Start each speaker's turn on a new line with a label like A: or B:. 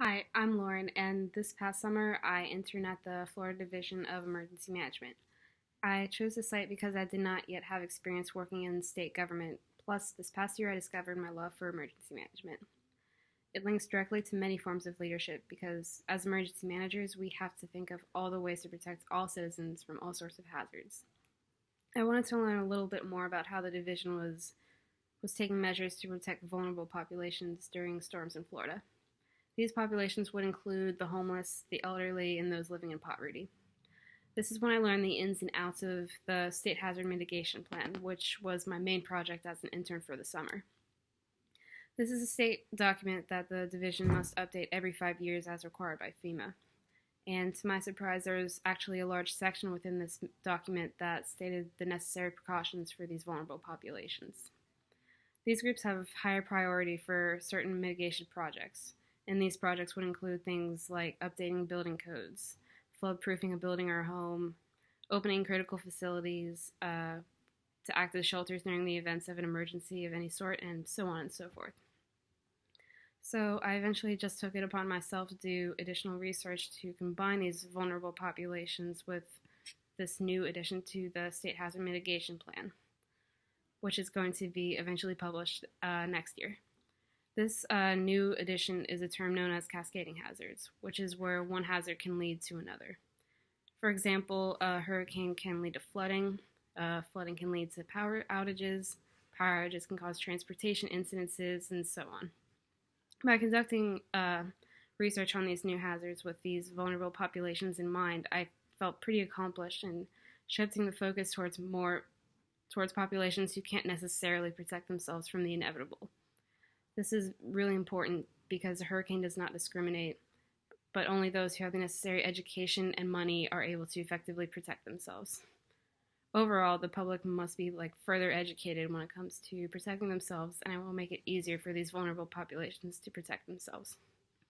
A: Hi, I'm Lauren, and this past summer I interned at the Florida Division of Emergency Management. I chose the site because I did not yet have experience working in state government, plus, this past year I discovered my love for emergency management. It links directly to many forms of leadership because, as emergency managers, we have to think of all the ways to protect all citizens from all sorts of hazards. I wanted to learn a little bit more about how the division was taking measures to protect vulnerable populations during storms in Florida. These populations would include the homeless, the elderly, and those living in poverty. This is when I learned the ins and outs of the State Hazard Mitigation Plan, which was my main project as an intern for the summer. This is a state document that the division must update every 5 years as required by FEMA. And to my surprise, there was actually a large section within this document that stated the necessary precautions for these vulnerable populations. These groups have higher priority for certain mitigation projects, and these projects would include things like updating building codes, flood-proofing a building or a home, opening critical facilities, to act as shelters during the events of an emergency of any sort, and so on and so forth. So I eventually just took it upon myself to do additional research to combine these vulnerable populations with this new addition to the State Hazard Mitigation Plan, which is going to be eventually published next year. This new addition is a term known as cascading hazards, which is where one hazard can lead to another. For example, a hurricane can lead to flooding, flooding can lead to power outages can cause transportation incidences, and so on. By conducting research on these new hazards with these vulnerable populations in mind, I felt pretty accomplished in shifting the focus towards populations who can't necessarily protect themselves from the inevitable. This is really important because a hurricane does not discriminate, but only those who have the necessary education and money are able to effectively protect themselves. Overall, the public must be further educated when it comes to protecting themselves, and it will make it easier for these vulnerable populations to protect themselves.